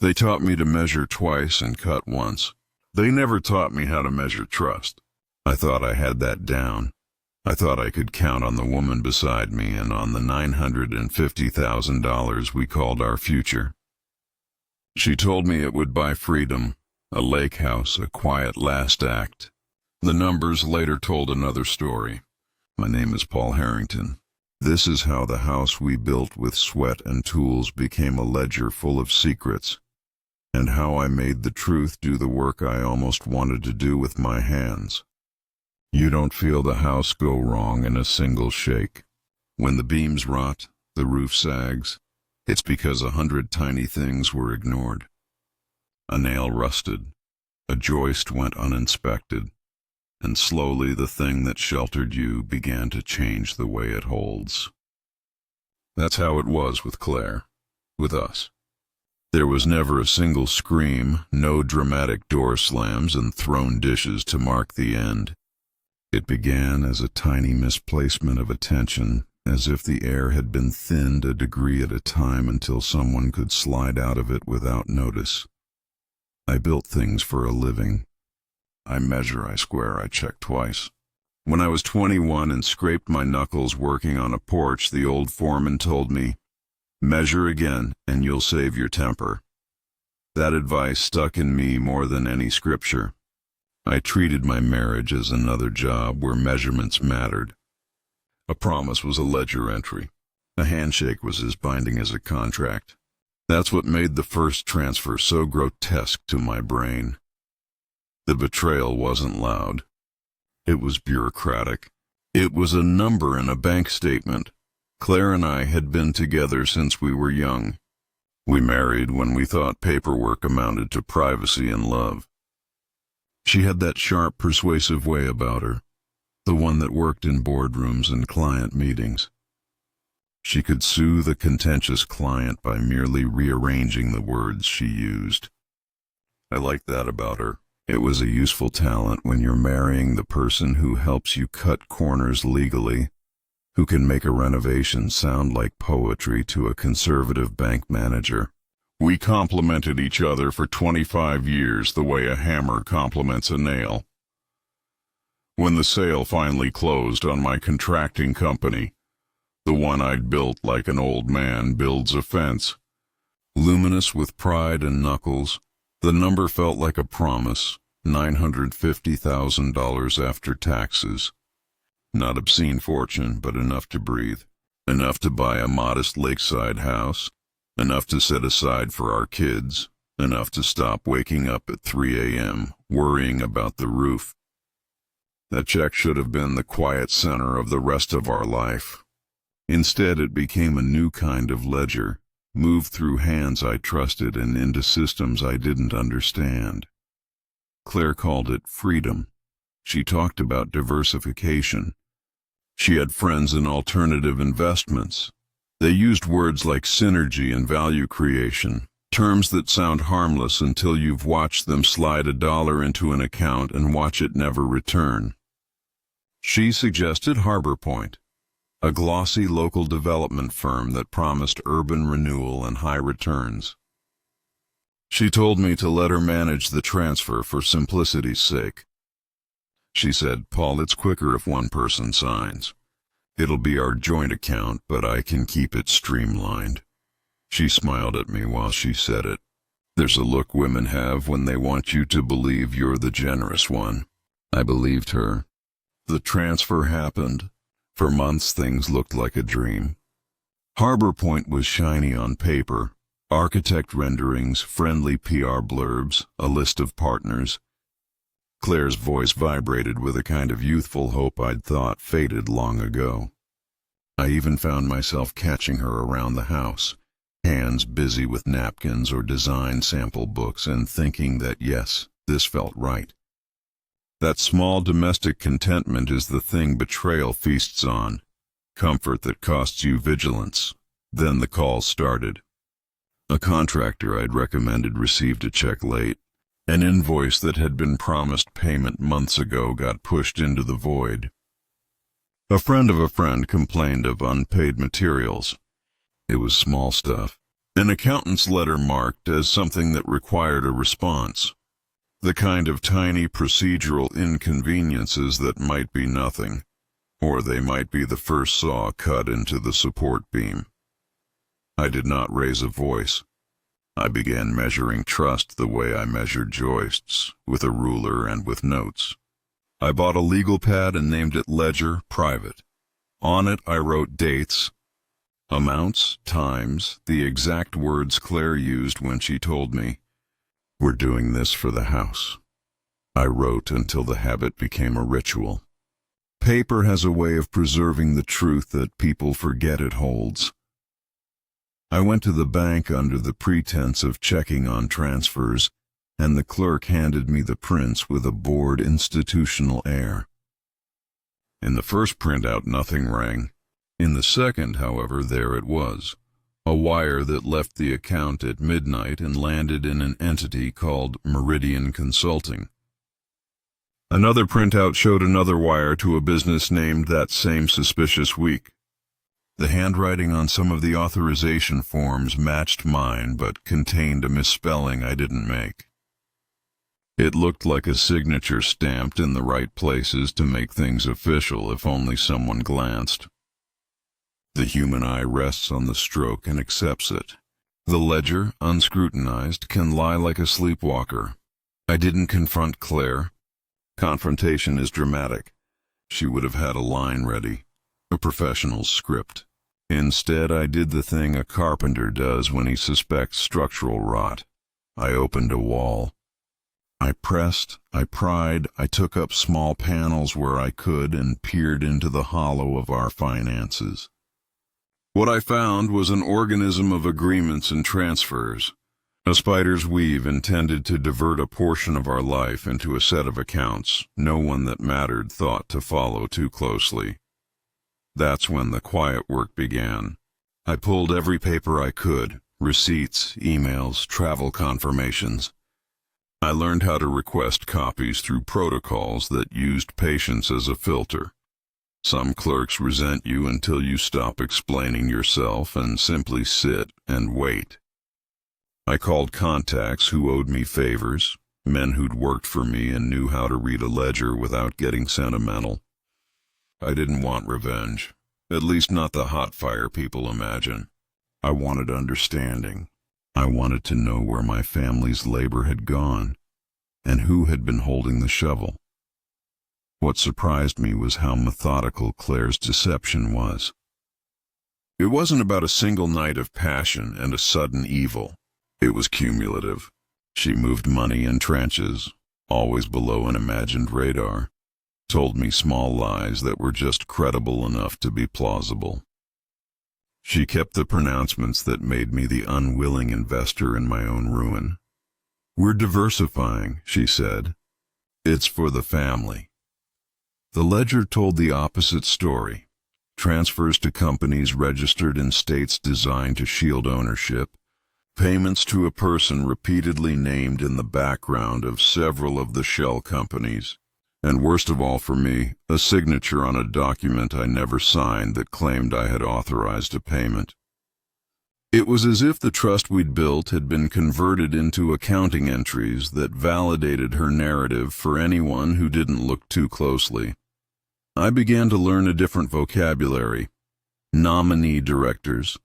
They taught me to measure twice and cut once. They never taught me how to measure trust. I thought I had that down. I thought I could count on the woman beside me and on the $950,000 we called our future. She told me it would buy freedom, a lake house, a quiet last act. The numbers later told another story. My name is Paul Harrington. This is how the house we built with sweat and tools became a ledger full of secrets, and how I made the truth do the work I almost wanted to do with my hands. You don't feel the house go wrong in a single shake. When the beams rot, the roof sags, it's because 100 tiny things were ignored. A nail rusted, a joist went uninspected, and slowly the thing that sheltered you began to change the way it holds. That's how it was with Claire, with us. There was never a single scream, no dramatic door slams and thrown dishes to mark the end. It began as a tiny misplacement of attention, as if the air had been thinned a degree at a time until someone could slide out of it without notice. I built things for a living. I measure, I square, I check twice. When I was 21 and scraped my knuckles working on a porch, the old foreman told me, "Measure again, and you'll save your temper." That advice stuck in me more than any scripture. I treated my marriage as another job where measurements mattered. A promise was a ledger entry. A handshake was as binding as a contract. That's what made the first transfer so grotesque to my brain. The betrayal wasn't loud. It was bureaucratic. It was a number in a bank statement. Claire and I had been together since we were young. We married when we thought paperwork amounted to privacy and love. She had that sharp, persuasive way about her, the one that worked in boardrooms and client meetings. She could soothe a contentious client by merely rearranging the words she used. I liked that about her. It was a useful talent when you're marrying the person who helps you cut corners legally, who can make a renovation sound like poetry to a conservative bank manager. We complemented each other for 25 years the way a hammer complements a nail. When the sale finally closed on my contracting company, the one I'd built like an old man builds a fence, luminous with pride and knuckles, the number felt like a promise, $950,000 after taxes. Not obscene fortune, but enough to breathe, enough to buy a modest lakeside house, enough to set aside for our kids, enough to stop waking up at 3 a.m. worrying about the roof. That check should have been the quiet center of the rest of our life. Instead, it became a new kind of ledger, moved through hands I trusted and into systems I didn't understand. Claire called it freedom. She talked about diversification. She had friends in alternative investments. They used words like synergy and value creation, terms that sound harmless until you've watched them slide $1 into an account and watch it never return. She suggested Harbor Point, a glossy local development firm that promised urban renewal and high returns. She told me to let her manage the transfer for simplicity's sake. She said, "Paul, it's quicker if one person signs. It'll be our joint account, but I can keep it streamlined." She smiled at me while she said it. There's a look women have when they want you to believe you're the generous one. I believed her. The transfer happened. For months things looked like a dream. Harbor Point was shiny on paper. Architect renderings, friendly PR blurbs, a list of partners. Claire's voice vibrated with a kind of youthful hope I'd thought faded long ago. I even found myself catching her around the house, hands busy with napkins or design sample books, and thinking that yes, this felt right. That small domestic contentment is the thing betrayal feasts on, comfort that costs you vigilance. Then the call started. A contractor I'd recommended received a check late. An invoice that had been promised payment months ago got pushed into the void. A friend of a friend complained of unpaid materials. It was small stuff, An accountant's letter marked as something that required a response. The kind of tiny procedural inconveniences that might be nothing, or they might be the first saw cut into the support beam. I did not raise a voice. I began measuring trust the way I measured joists, with a ruler and with notes. I bought a legal pad and named it Ledger Private. On it I wrote dates, amounts, times, the exact words Claire used when she told me, "We're doing this for the house." I wrote until the habit became a ritual. Paper has a way of preserving the truth that people forget it holds. I went to the bank under the pretense of checking on transfers, and the clerk handed me the prints with a bored institutional air. In the first printout, nothing rang. In the second, however, there it was, a wire that left the account at midnight and landed in an entity called Meridian Consulting. Another printout showed another wire to a business named that same suspicious week. The handwriting on some of the authorization forms matched mine, but contained a misspelling I didn't make. It looked like a signature stamped in the right places to make things official if only someone glanced. The human eye rests on the stroke and accepts it. The ledger, unscrutinized, can lie like a sleepwalker. I didn't confront Claire. Confrontation is dramatic. She would have had a line ready, a professional's script. Instead, I did the thing a carpenter does when he suspects structural rot. I opened a wall. I pressed, I pried, I took up small panels where I could and peered into the hollow of our finances. What I found was an organism of agreements and transfers, a spider's weave intended to divert a portion of our life into a set of accounts no one that mattered thought to follow too closely. That's when the quiet work began. I pulled every paper I could, receipts, emails, travel confirmations. I learned how to request copies through protocols that used patience as a filter. Some clerks resent you until you stop explaining yourself and simply sit and wait. I called contacts who owed me favors, men who'd worked for me and knew how to read a ledger without getting sentimental. I didn't want revenge, at least not the hot fire people imagine. I wanted understanding. I wanted to know where my family's labor had gone, and who had been holding the shovel. What surprised me was how methodical Claire's deception was. It wasn't about a single night of passion and a sudden evil. It was cumulative. She moved money in tranches, always below an imagined radar, told me small lies that were just credible enough to be plausible. She kept the pronouncements that made me the unwilling investor in my own ruin. "We're diversifying," she said. "It's for the family." The ledger told the opposite story. Transfers to companies registered in states designed to shield ownership, payments to a person repeatedly named in the background of several of the shell companies, and worst of all for me, a signature on a document I never signed that claimed I had authorized a payment. It was as if the trust we'd built had been converted into accounting entries that validated her narrative for anyone who didn't look too closely. I began to learn a different vocabulary. Nominee directors,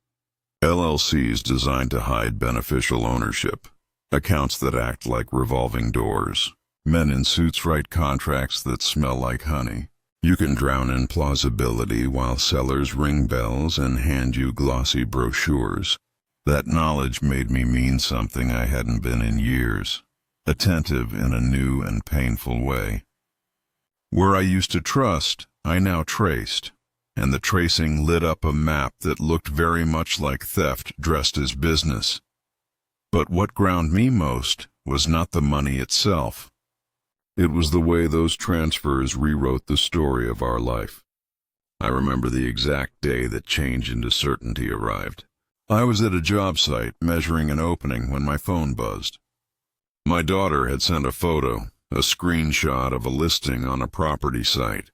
LLCs designed to hide beneficial ownership, accounts that act like revolving doors, men in suits write contracts that smell like honey. You can drown in plausibility while sellers ring bells and hand you glossy brochures. That knowledge made me mean something I hadn't been in years, attentive in a new and painful way. Where I used to trust, I now traced, and the tracing lit up a map that looked very much like theft dressed as business. But what ground me most was not the money itself. It was the way those transfers rewrote the story of our life. I remember the exact day that change into certainty arrived. I was at a job site measuring an opening when my phone buzzed. My daughter had sent a photo, a screenshot of a listing on a property site.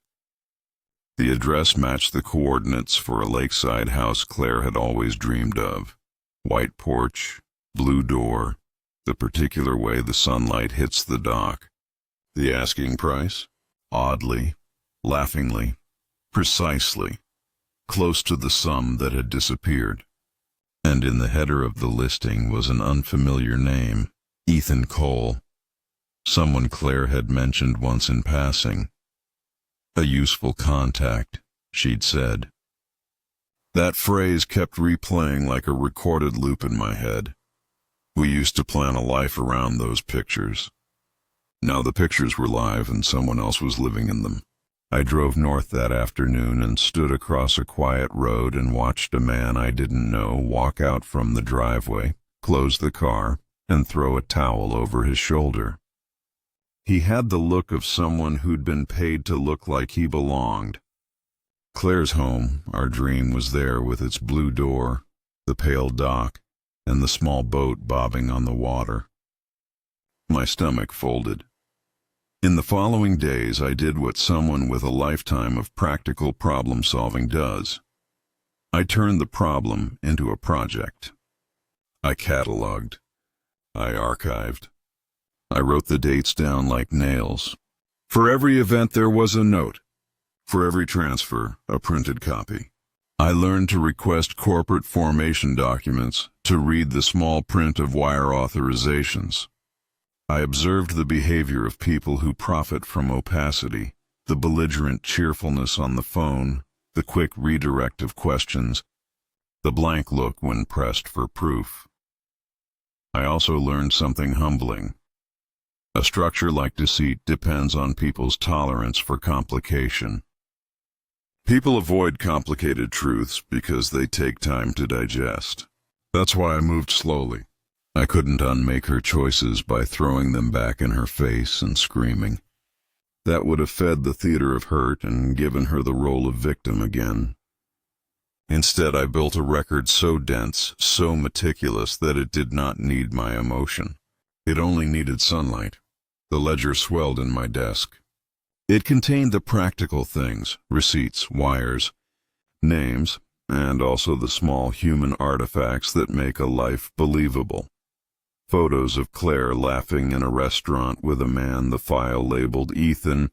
The address matched the coordinates for a lakeside house Claire had always dreamed of. White porch, blue door, the particular way the sunlight hits the dock. The asking price? Oddly, laughingly, precisely, close to the sum that had disappeared. And in the header of the listing was an unfamiliar name, Ethan Cole. Someone Claire had mentioned once in passing. A useful contact, she'd said. That phrase kept replaying like a recorded loop in my head. We used to plan a life around those pictures. Now the pictures were live and someone else was living in them. I drove north that afternoon and stood across a quiet road and watched a man I didn't know walk out from the driveway, close the car, and throw a towel over his shoulder. He had the look of someone who'd been paid to look like he belonged. Claire's home, our dream, was there with its blue door, the pale dock, and the small boat bobbing on the water. My stomach folded. In the following days, I did what someone with a lifetime of practical problem-solving does. I turned the problem into a project. I cataloged. I archived. I wrote the dates down like nails. For every event there was a note. For every transfer, a printed copy. I learned to request corporate formation documents, to read the small print of wire authorizations. I observed the behavior of people who profit from opacity, the belligerent cheerfulness on the phone, the quick redirect of questions, the blank look when pressed for proof. I also learned something humbling. A structure like deceit depends on people's tolerance for complication. People avoid complicated truths because they take time to digest. That's why I moved slowly. I couldn't unmake her choices by throwing them back in her face and screaming. That would have fed the theater of hurt and given her the role of victim again. Instead, I built a record so dense, so meticulous that it did not need my emotion. It only needed sunlight. The ledger swelled in my desk. It contained the practical things, receipts, wires, names, and also the small human artifacts that make a life believable. Photos of Claire laughing in a restaurant with a man, the file labeled Ethan,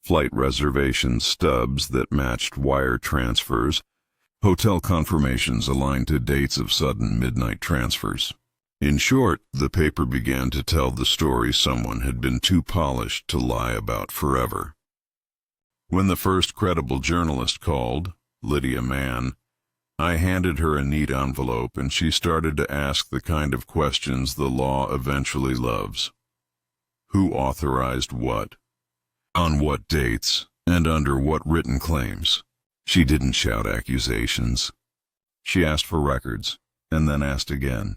flight reservation stubs that matched wire transfers, hotel confirmations aligned to dates of sudden midnight transfers. In short, the paper began to tell the story someone had been too polished to lie about forever. When the first credible journalist called, Lydia Mann, I handed her a neat envelope and she started to ask the kind of questions the law eventually loves. Who authorized what? On what dates? And under what written claims? She didn't shout accusations. She asked for records, and then asked again.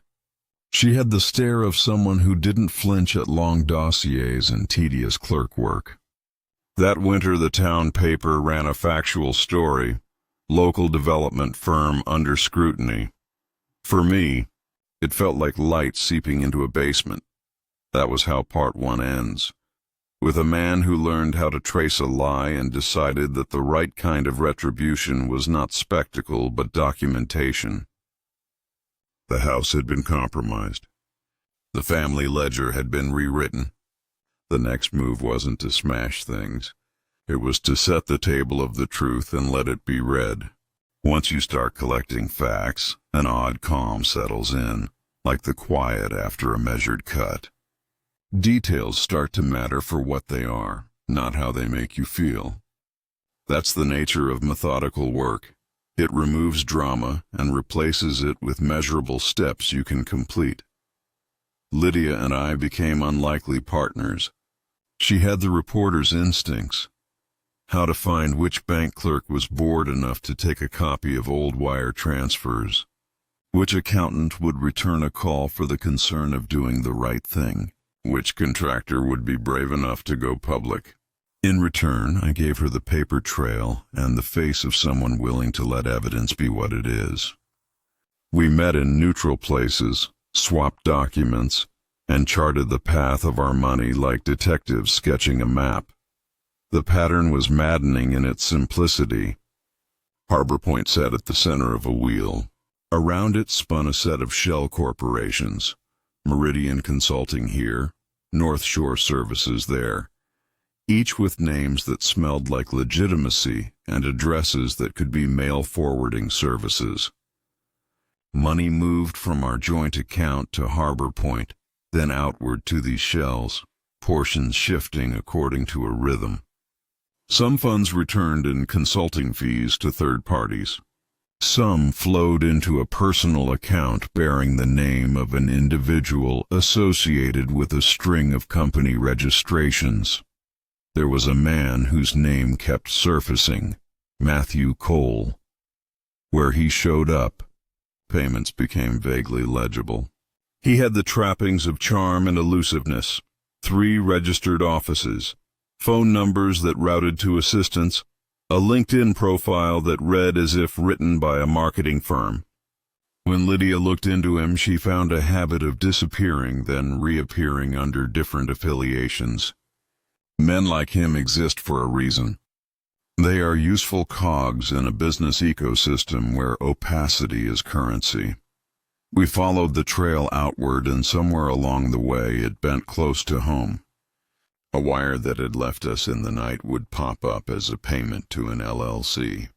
She had the stare of someone who didn't flinch at long dossiers and tedious clerk work. That winter the town paper ran a factual story, local development firm under scrutiny. For me, it felt like light seeping into a basement. That was how part one ends, with a man who learned how to trace a lie and decided that the right kind of retribution was not spectacle but documentation. The house had been compromised. The family ledger had been rewritten. The next move wasn't to smash things. It was to set the table of the truth and let it be read. Once you start collecting facts, an odd calm settles in, like the quiet after a measured cut. Details start to matter for what they are, not how they make you feel. That's the nature of methodical work. It removes drama and replaces it with measurable steps you can complete. Lydia and I became unlikely partners. She had the reporter's instincts. How to find which bank clerk was bored enough to take a copy of old wire transfers. Which accountant would return a call for the concern of doing the right thing. Which contractor would be brave enough to go public. In return, I gave her the paper trail and the face of someone willing to let evidence be what it is. We met in neutral places, swapped documents, and charted the path of our money like detectives sketching a map. The pattern was maddening in its simplicity. Harbor Point sat at the center of a wheel. Around it spun a set of shell corporations, Meridian Consulting here, North Shore Services there, each with names that smelled like legitimacy and addresses that could be mail forwarding services. Money moved from our joint account to Harbor Point, then outward to these shells, portions shifting according to a rhythm. Some funds returned in consulting fees to third parties. Some flowed into a personal account bearing the name of an individual associated with a string of company registrations. There was a man whose name kept surfacing, Matthew Cole. Where he showed up, payments became vaguely legible. He had the trappings of charm and elusiveness, 3 registered offices, phone numbers that routed to assistants, a LinkedIn profile that read as if written by a marketing firm. When Lydia looked into him, she found a habit of disappearing, then reappearing under different affiliations. Men like him exist for a reason. They are useful cogs in a business ecosystem where opacity is currency. We followed the trail outward, and somewhere along the way it bent close to home. A wire that had left us in the night would pop up as a payment to an LLC.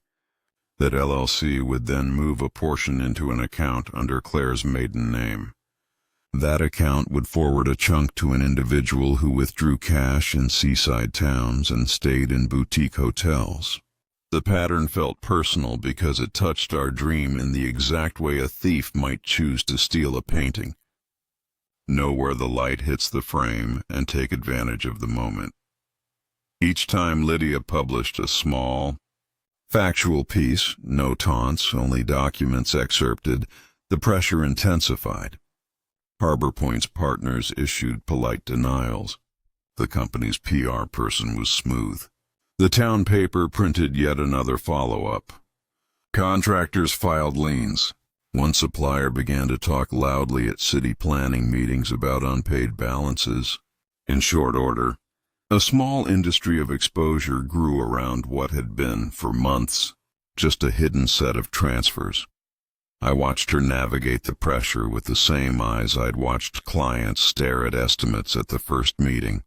That LLC would then move a portion into an account under Claire's maiden name. That account would forward a chunk to an individual who withdrew cash in seaside towns and stayed in boutique hotels. The pattern felt personal because it touched our dream in the exact way a thief might choose to steal a painting. Know where the light hits the frame and take advantage of the moment. Each time Lydia published a small, factual piece, no taunts, only documents excerpted, the pressure intensified. Harbor Point's partners issued polite denials. The company's PR person was smooth. The town paper printed yet another follow-up. Contractors filed liens. One supplier began to talk loudly at city planning meetings about unpaid balances. In short order, a small industry of exposure grew around what had been, for months, just a hidden set of transfers. I watched her navigate the pressure with the same eyes I'd watched clients stare at estimates at the first meeting.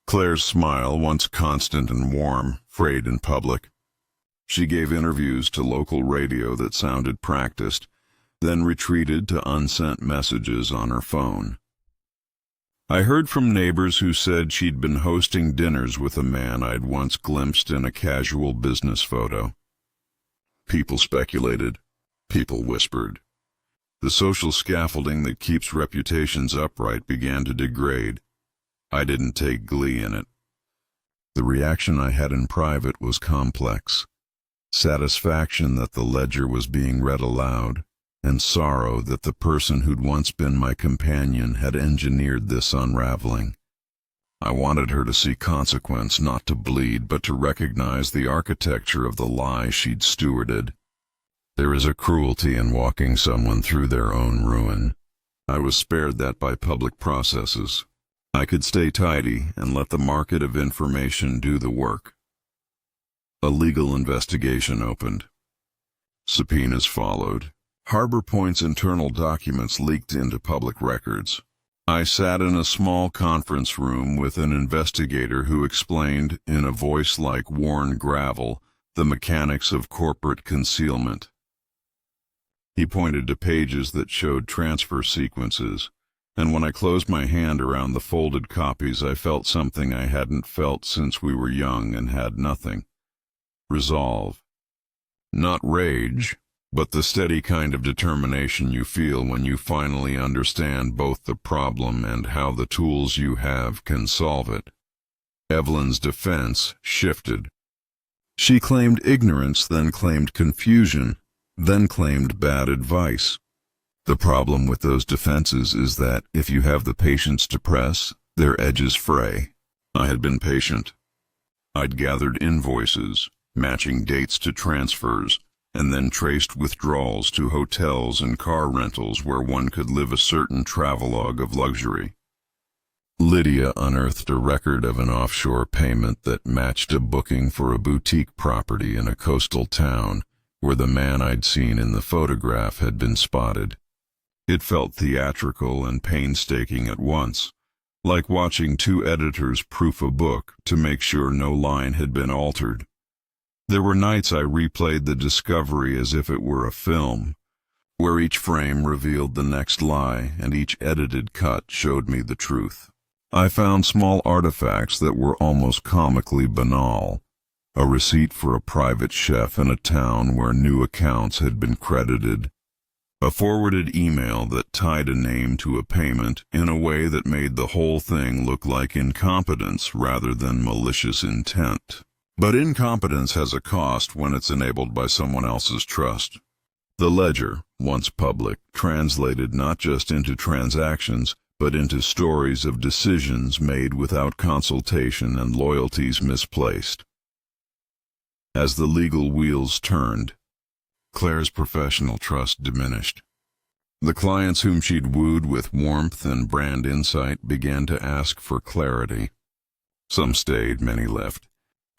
Claire's smile, once constant and warm, frayed in public. She gave interviews to local radio that sounded practiced, then retreated to unsent messages on her phone. I heard from neighbors who said she'd been hosting dinners with a man I'd once glimpsed in a casual business photo. People speculated. People whispered. The social scaffolding that keeps reputations upright began to degrade. I didn't take glee in it. The reaction I had in private was complex. Satisfaction that the ledger was being read aloud, and sorrow that the person who'd once been my companion had engineered this unraveling. I wanted her to see consequence, not to bleed, but to recognize the architecture of the lie she'd stewarded. There is a cruelty in walking someone through their own ruin. I was spared that by public processes. I could stay tidy and let the market of information do the work. A legal investigation opened. Subpoenas followed. Harbor Point's internal documents leaked into public records. I sat in a small conference room with an investigator who explained, in a voice like worn gravel, the mechanics of corporate concealment. He pointed to pages that showed transfer sequences, and when I closed my hand around the folded copies, I felt something I hadn't felt since we were young and had nothing. Resolve. Not rage, but the steady kind of determination you feel when you finally understand both the problem and how the tools you have can solve it. Evelyn's defense shifted. She claimed ignorance, then claimed confusion, then claimed bad advice. The problem with those defenses is that if you have the patience to press, their edges fray. I had been patient. I'd gathered invoices, matching dates to transfers, and then traced withdrawals to hotels and car rentals where one could live a certain travelogue of luxury. Lydia unearthed a record of an offshore payment that matched a booking for a boutique property in a coastal town, where the man I'd seen in the photograph had been spotted. It felt theatrical and painstaking at once, like watching two editors proof a book to make sure no line had been altered. There were nights I replayed the discovery as if it were a film, where each frame revealed the next lie and each edited cut showed me the truth. I found small artifacts that were almost comically banal. A receipt for a private chef in a town where new accounts had been credited. A forwarded email that tied a name to a payment in a way that made the whole thing look like incompetence rather than malicious intent. But incompetence has a cost when it's enabled by someone else's trust. The ledger, once public, translated not just into transactions, but into stories of decisions made without consultation and loyalties misplaced. As the legal wheels turned, Claire's professional trust diminished. The clients whom she'd wooed with warmth and brand insight began to ask for clarity. Some stayed, many left.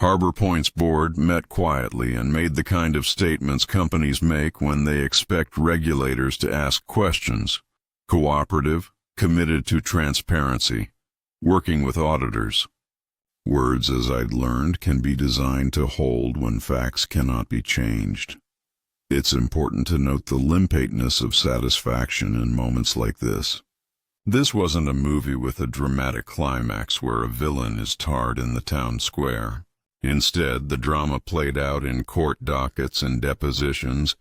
Harbor Point's board met quietly and made the kind of statements companies make when they expect regulators to ask questions. Cooperative, committed to transparency, working with auditors. Words, as I'd learned, can be designed to hold when facts cannot be changed. It's important to note the limpateness of satisfaction in moments like this. This wasn't a movie with a dramatic climax where a villain is tarred in the town square. Instead, the drama played out in court dockets and depositions,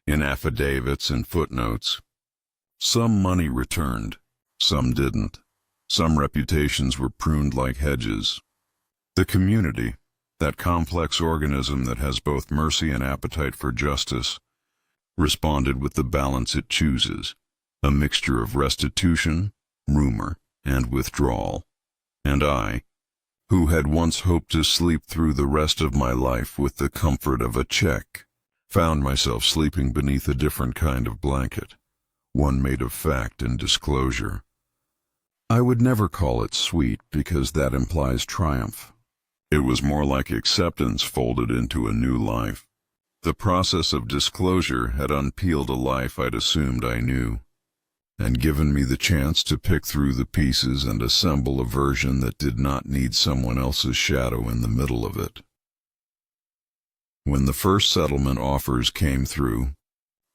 in affidavits and footnotes. Some money returned, some didn't. Some reputations were pruned like hedges. The community, that complex organism that has both mercy and appetite for justice, responded with the balance it chooses, a mixture of restitution, rumor, and withdrawal. And I, who had once hoped to sleep through the rest of my life with the comfort of a check, found myself sleeping beneath a different kind of blanket, one made of fact and disclosure. I would never call it sweet because that implies triumph. It was more like acceptance folded into a new life. The process of disclosure had unpeeled a life I'd assumed I knew, and given me the chance to pick through the pieces and assemble a version that did not need someone else's shadow in the middle of it. When the first settlement offers came through,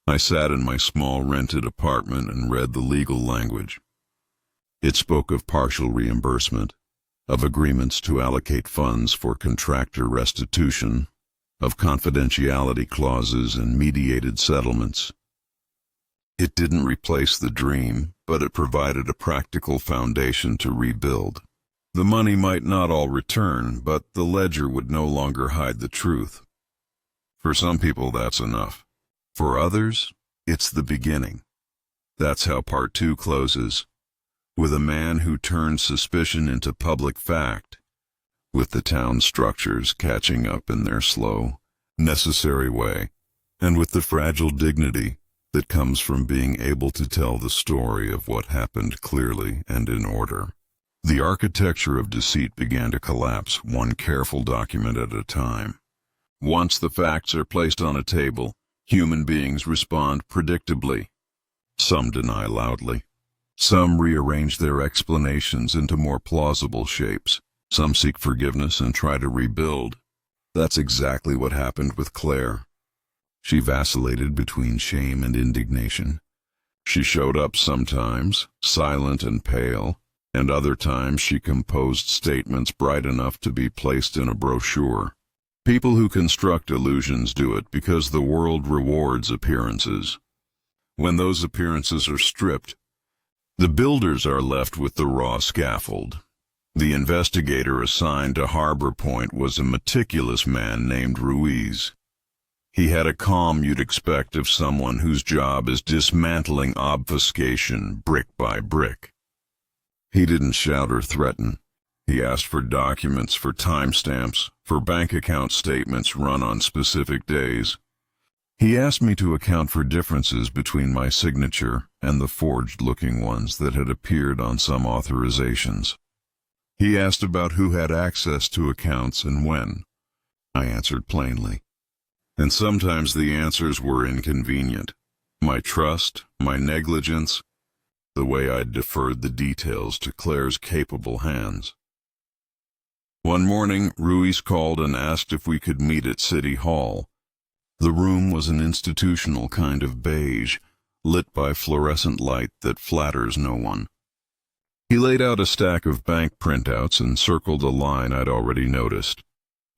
I sat in my small rented apartment and read the legal language. It spoke of partial reimbursement, of agreements to allocate funds for contractor restitution, of confidentiality clauses and mediated settlements. It didn't replace the dream, but it provided a practical foundation to rebuild. The money might not all return, but the ledger would no longer hide the truth. For some people, that's enough. For others, it's the beginning. That's how part 2 closes, with a man who turns suspicion into public fact, with the town structures catching up in their slow, necessary way, and with the fragile dignity that comes from being able to tell the story of what happened clearly and in order. The architecture of deceit began to collapse, one careful document at a time. Once the facts are placed on a table, human beings respond predictably. Some deny loudly. Some rearrange their explanations into more plausible shapes. Some seek forgiveness and try to rebuild. That's exactly what happened with Claire. She vacillated between shame and indignation. She showed up sometimes, silent and pale, and other times she composed statements bright enough to be placed in a brochure. People who construct illusions do it because the world rewards appearances. When those appearances are stripped, the builders are left with the raw scaffold. The investigator assigned to Harbor Point was a meticulous man named Ruiz. He had a calm you'd expect of someone whose job is dismantling obfuscation brick by brick. He didn't shout or threaten. He asked for documents, for timestamps, for bank account statements run on specific days. He asked me to account for differences between my signature and the forged-looking ones that had appeared on some authorizations. He asked about who had access to accounts and when. I answered plainly. And sometimes the answers were inconvenient. My trust, my negligence, the way I'd deferred the details to Claire's capable hands. One morning, Ruiz called and asked if we could meet at City Hall. The room was an institutional kind of beige, lit by fluorescent light that flatters no one. He laid out a stack of bank printouts and circled a line I'd already noticed.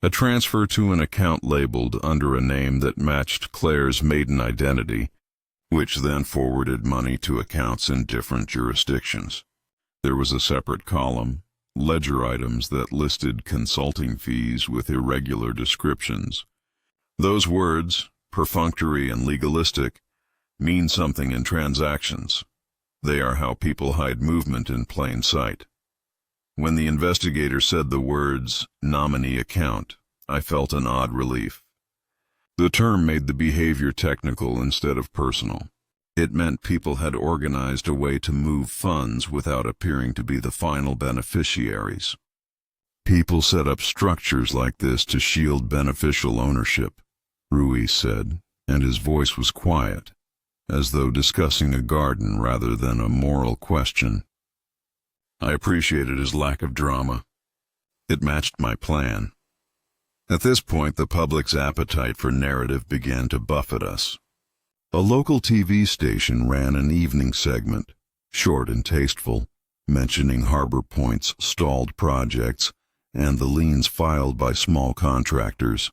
A transfer to an account labeled under a name that matched Claire's maiden identity, which then forwarded money to accounts in different jurisdictions. There was a separate column, ledger items that listed consulting fees with irregular descriptions. Those words, perfunctory and legalistic, mean something in transactions. They are how people hide movement in plain sight. When the investigator said the words, nominee account, I felt an odd relief. The term made the behavior technical instead of personal. It meant people had organized a way to move funds without appearing to be the final beneficiaries. People set up structures like this to shield beneficial ownership, Ruiz said, and his voice was quiet, as though discussing a garden rather than a moral question. I appreciated his lack of drama. It matched my plan. At this point, the public's appetite for narrative began to buffet us. A local TV station ran an evening segment, short and tasteful, mentioning Harbor Point's stalled projects and the liens filed by small contractors.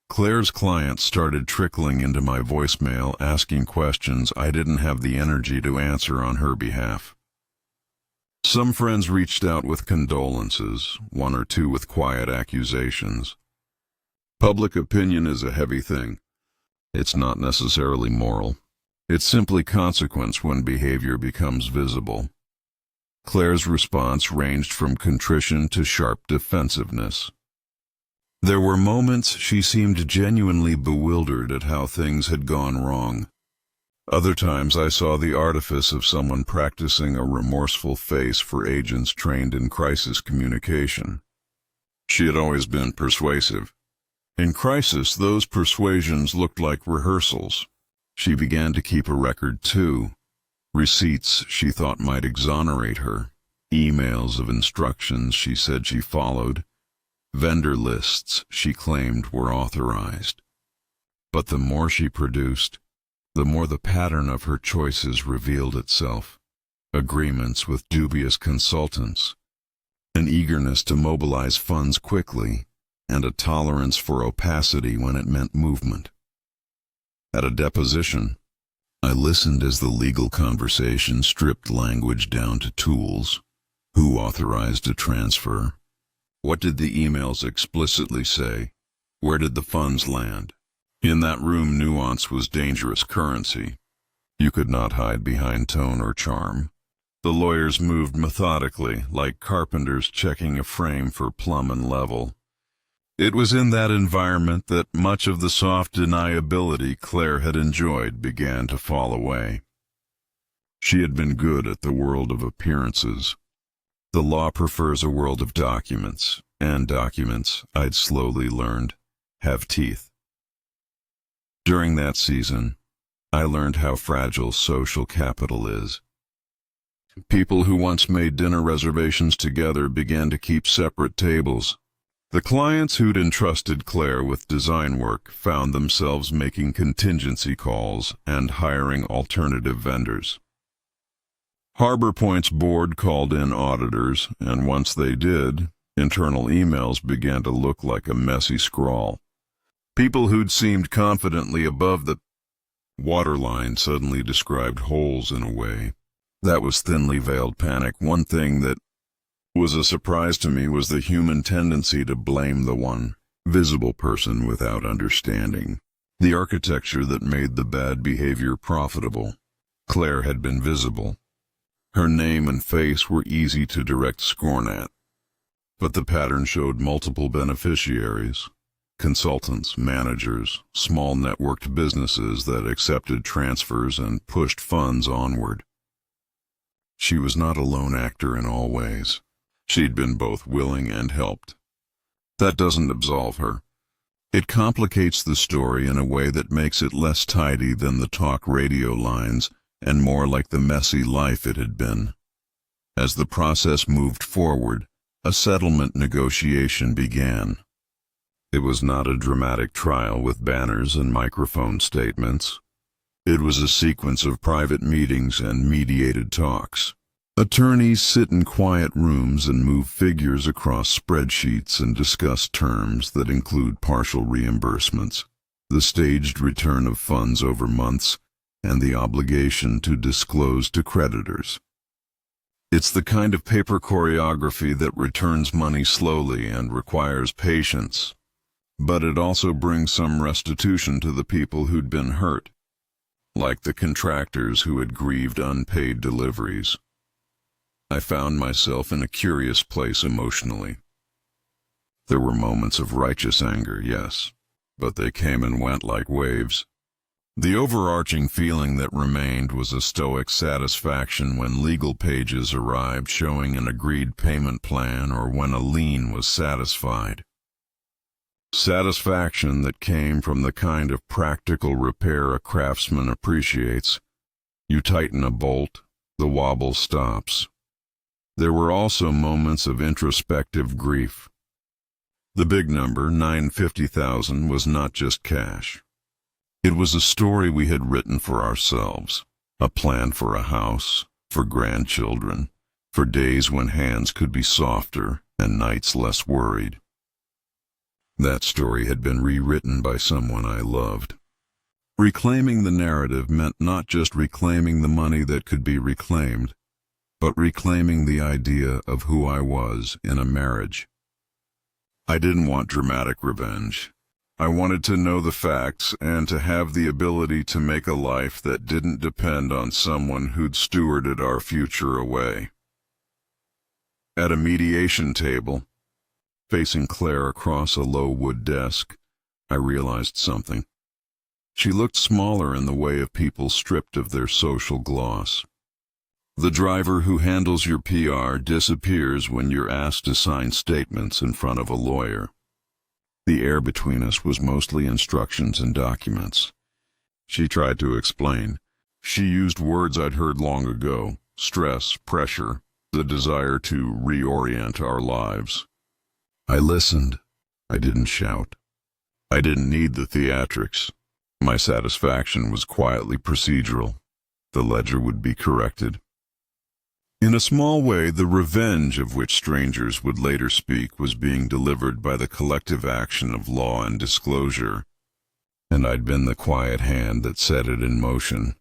Claire's clients started trickling into my voicemail asking questions I didn't have the energy to answer on her behalf. Some friends reached out with condolences, one or two with quiet accusations. Public opinion is a heavy thing. It's not necessarily moral. It's simply consequence when behavior becomes visible. Claire's response ranged from contrition to sharp defensiveness. There were moments she seemed genuinely bewildered at how things had gone wrong. Other times I saw the artifice of someone practicing a remorseful face for agents trained in crisis communication. She had always been persuasive. In crisis, those persuasions looked like rehearsals. She began to keep a record, too. Receipts she thought might exonerate her, emails of instructions she said she followed, vendor lists she claimed were authorized. But the more she produced, the more the pattern of her choices revealed itself. Agreements with dubious consultants, an eagerness to mobilize funds quickly, and a tolerance for opacity when it meant movement. At a deposition, I listened as the legal conversation stripped language down to tools. Who authorized a transfer? What did the emails explicitly say? Where did the funds land? In that room, nuance was dangerous currency. You could not hide behind tone or charm. The lawyers moved methodically, like carpenters checking a frame for plumb and level. It was in that environment that much of the soft deniability Claire had enjoyed began to fall away. She had been good at the world of appearances. The law prefers a world of documents, and documents, I'd slowly learned, have teeth. During that season, I learned how fragile social capital is. People who once made dinner reservations together began to keep separate tables. The clients who'd entrusted Claire with design work found themselves making contingency calls and hiring alternative vendors. Harbor Point's board called in auditors, and once they did, internal emails began to look like a messy scrawl. People who'd seemed confidently above the waterline suddenly described holes in a way. That was thinly veiled panic. One thing that was a surprise to me was the human tendency to blame the one visible person without understanding the architecture that made the bad behavior profitable. Claire had been visible. Her name and face were easy to direct scorn at. But the pattern showed multiple beneficiaries, consultants, managers, small networked businesses that accepted transfers and pushed funds onward. She was not a lone actor in all ways. She'd been both willing and helped. That doesn't absolve her. It complicates the story in a way that makes it less tidy than the talk radio lines and more like the messy life it had been. As the process moved forward, a settlement negotiation began. It was not a dramatic trial with banners and microphone statements. It was a sequence of private meetings and mediated talks. Attorneys sit in quiet rooms and move figures across spreadsheets and discuss terms that include partial reimbursements, the staged return of funds over months, and the obligation to disclose to creditors. It's the kind of paper choreography that returns money slowly and requires patience, but it also brings some restitution to the people who'd been hurt, like the contractors who had grieved unpaid deliveries. I found myself in a curious place emotionally. There were moments of righteous anger, yes, but they came and went like waves. The overarching feeling that remained was a stoic satisfaction when legal pages arrived showing an agreed payment plan or when a lien was satisfied. Satisfaction that came from the kind of practical repair a craftsman appreciates. You tighten a bolt, the wobble stops. There were also moments of introspective grief. The big number, $950,000, was not just cash. It was a story we had written for ourselves, a plan for a house, for grandchildren, for days when hands could be softer and nights less worried. That story had been rewritten by someone I loved. Reclaiming the narrative meant not just reclaiming the money that could be reclaimed, but reclaiming the idea of who I was in a marriage. I didn't want dramatic revenge. I wanted to know the facts and to have the ability to make a life that didn't depend on someone who'd stewarded our future away. At a mediation table, facing Claire across a low wood desk, I realized something. She looked smaller in the way of people stripped of their social gloss. The driver who handles your PR disappears when you're asked to sign statements in front of a lawyer. The air between us was mostly instructions and documents. She tried to explain. She used words I'd heard long ago: stress, pressure, the desire to reorient our lives. I listened. I didn't shout. I didn't need the theatrics. My satisfaction was quietly procedural. The ledger would be corrected. In a small way, the revenge of which strangers would later speak was being delivered by the collective action of law and disclosure, and I'd been the quiet hand that set it in motion.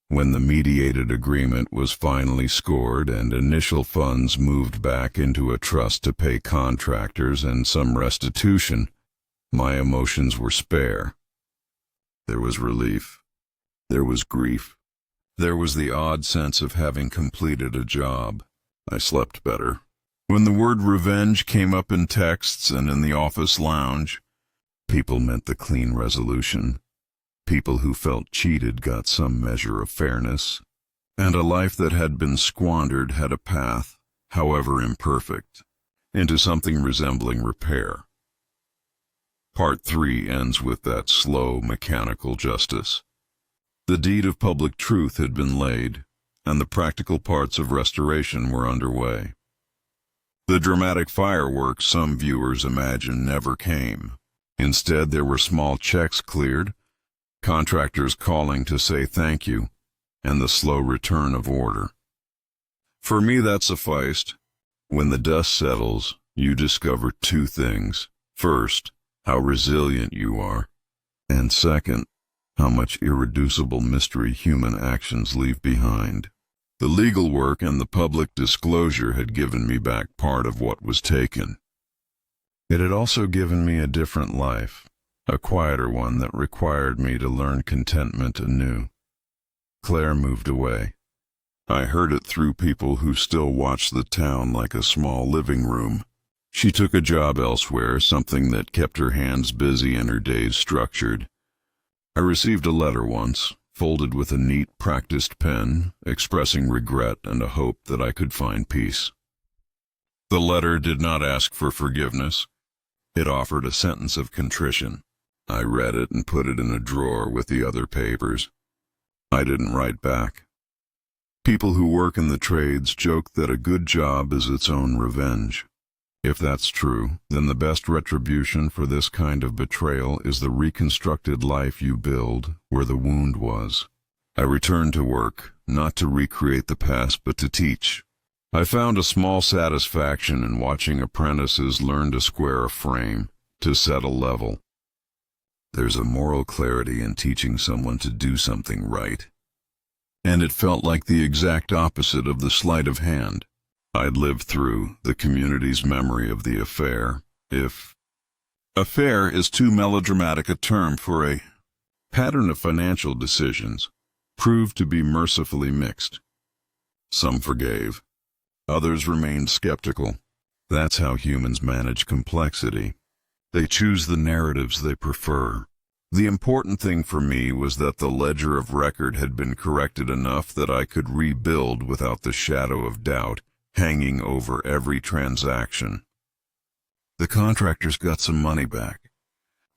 When the mediated agreement was finally scored and initial funds moved back into a trust to pay contractors and some restitution, my emotions were spare. There was relief. There was grief. There was the odd sense of having completed a job. I slept better. When the word revenge came up in texts and in the office lounge, people meant the clean resolution. People who felt cheated got some measure of fairness, and a life that had been squandered had a path, however imperfect, into something resembling repair. Part 3 ends with that slow, mechanical justice. The deed of public truth had been laid, and the practical parts of restoration were underway. The dramatic fireworks some viewers imagine never came. Instead, there were small checks cleared, contractors calling to say thank you, and the slow return of order. For me, that sufficed. When the dust settles, you discover two things. First, how resilient you are, and second, how much irreducible mystery human actions leave behind. The legal work and the public disclosure had given me back part of what was taken. It had also given me a different life, a quieter one that required me to learn contentment anew. Claire moved away. I heard it through people who still watched the town like a small living room. She took a job elsewhere, something that kept her hands busy and her days structured. I received a letter once, folded with a neat, practiced pen, expressing regret and a hope that I could find peace. The letter did not ask for forgiveness. It offered a sentence of contrition. I read it and put it in a drawer with the other papers. I didn't write back. People who work in the trades joke that a good job is its own revenge. If that's true, then the best retribution for this kind of betrayal is the reconstructed life you build where the wound was. I returned to work, not to recreate the past but to teach. I found a small satisfaction in watching apprentices learn to square a frame, to set a level. There's a moral clarity in teaching someone to do something right. And it felt like the exact opposite of the sleight of hand I'd lived through, the community's memory of the affair, if affair is too melodramatic a term for a pattern of financial decisions, proved to be mercifully mixed. Some forgave. Others remained skeptical. That's how humans manage complexity. They choose the narratives they prefer. The important thing for me was that the ledger of record had been corrected enough that I could rebuild without the shadow of doubt hanging over every transaction. The contractors got some money back.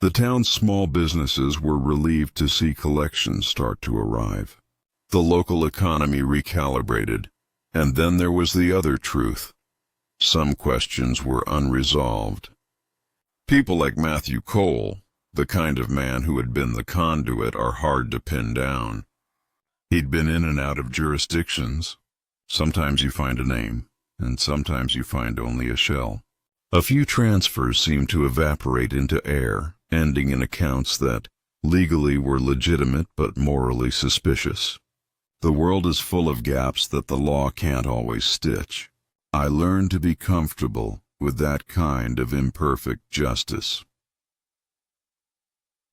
The town's small businesses were relieved to see collections start to arrive. The local economy recalibrated, and then there was the other truth. Some questions were unresolved. People like Matthew Cole, the kind of man who had been the conduit, are hard to pin down. He'd been in and out of jurisdictions. Sometimes you find a name, and sometimes you find only a shell. A few transfers seemed to evaporate into air, ending in accounts that legally were legitimate but morally suspicious. The world is full of gaps that the law can't always stitch. I learned to be comfortable with that kind of imperfect justice.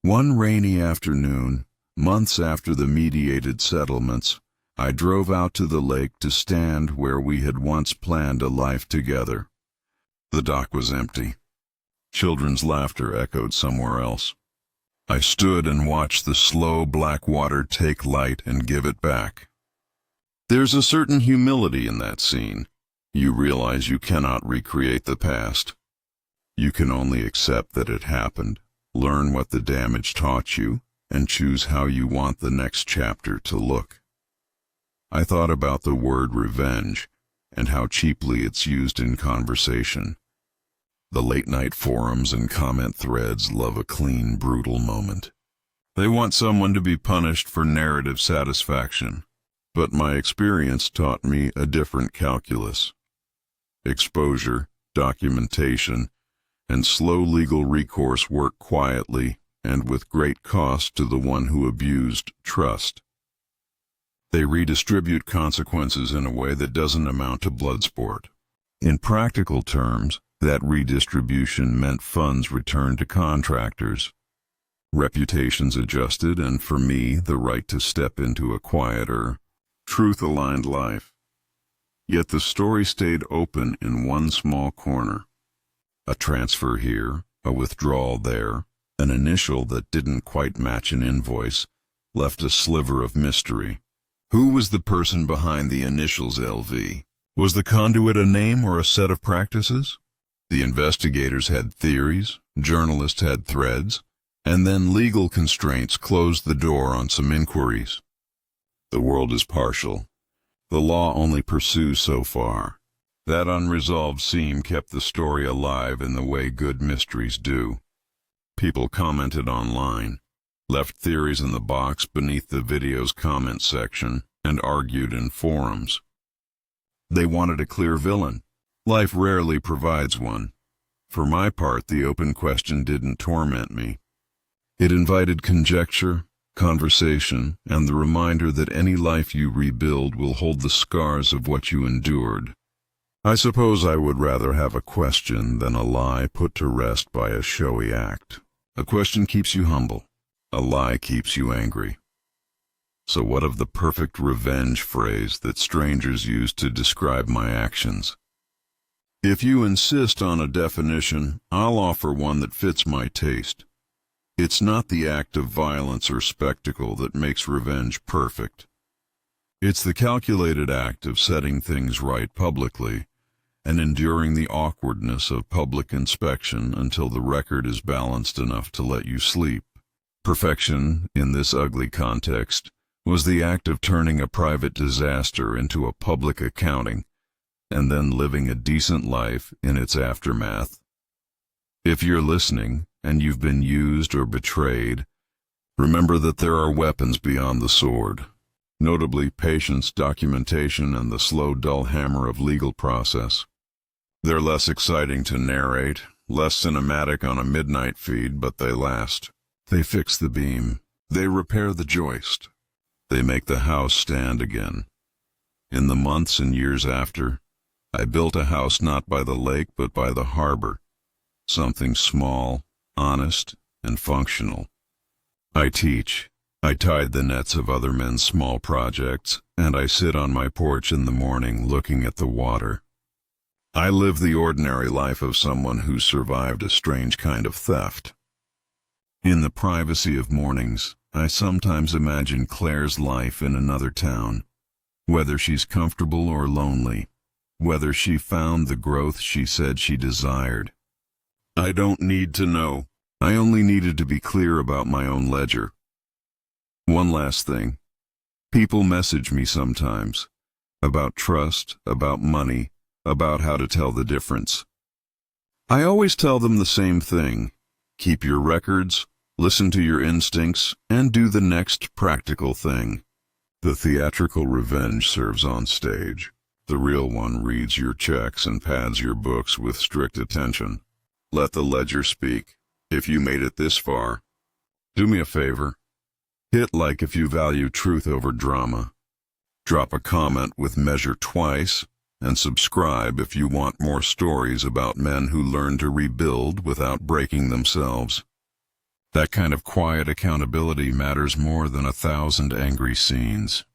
One rainy afternoon, months after the mediated settlements, I drove out to the lake to stand where we had once planned a life together. The dock was empty. Children's laughter echoed somewhere else. I stood and watched the slow black water take light and give it back. There's a certain humility in that scene. You realize you cannot recreate the past. You can only accept that it happened, learn what the damage taught you, and choose how you want the next chapter to look. I thought about the word revenge and how cheaply it's used in conversation. The late-night forums and comment threads love a clean, brutal moment. They want someone to be punished for narrative satisfaction, but my experience taught me a different calculus. Exposure, documentation, and slow legal recourse work quietly and with great cost to the one who abused trust. They redistribute consequences in a way that doesn't amount to bloodsport. In practical terms, that redistribution meant funds returned to contractors, reputations adjusted, and for me, the right to step into a quieter, truth-aligned life. Yet the story stayed open in one small corner. A transfer here, a withdrawal there, an initial that didn't quite match an invoice, left a sliver of mystery. Who was the person behind the initials LV? Was the conduit a name or a set of practices? The investigators had theories, journalists had threads, and then legal constraints closed the door on some inquiries. The world is partial. The law only pursues so far. That unresolved seam kept the story alive in the way good mysteries do. People commented online, left theories in the box beneath the video's comment section, and argued in forums. They wanted a clear villain. Life rarely provides one. For my part, the open question didn't torment me. It invited conjecture, conversation, and the reminder that any life you rebuild will hold the scars of what you endured. I suppose I would rather have a question than a lie put to rest by a showy act. A question keeps you humble. A lie keeps you angry. So what of the perfect revenge phrase that strangers use to describe my actions? If you insist on a definition, I'll offer one that fits my taste. It's not the act of violence or spectacle that makes revenge perfect. It's the calculated act of setting things right publicly and enduring the awkwardness of public inspection until the record is balanced enough to let you sleep. Perfection, in this ugly context, was the act of turning a private disaster into a public accounting, and then living a decent life in its aftermath. If you're listening, and you've been used or betrayed, remember that there are weapons beyond the sword, notably patience, documentation, and the slow, dull hammer of legal process. They're less exciting to narrate, less cinematic on a midnight feed, but they last. They fix the beam. They repair the joist. They make the house stand again. In the months and years after, I built a house not by the lake but by the harbor. Something small, honest, and functional. I teach. I tide the nets of other men's small projects, and I sit on my porch in the morning looking at the water. I live the ordinary life of someone who survived a strange kind of theft. In the privacy of mornings, I sometimes imagine Claire's life in another town, whether she's comfortable or lonely, whether she found the growth she said she desired. I don't need to know. I only needed to be clear about my own ledger. One last thing. People message me sometimes about trust, about money, about how to tell the difference. I always tell them the same thing. Keep your records, listen to your instincts, and do the next practical thing. The theatrical revenge serves on stage. The real one reads your checks and pads your books with strict attention. Let the ledger speak. If you made it this far, do me a favor. Hit like if you value truth over drama. Drop a comment with measure twice, and subscribe if you want more stories about men who learn to rebuild without breaking themselves. That kind of quiet accountability matters more than 1,000 angry scenes.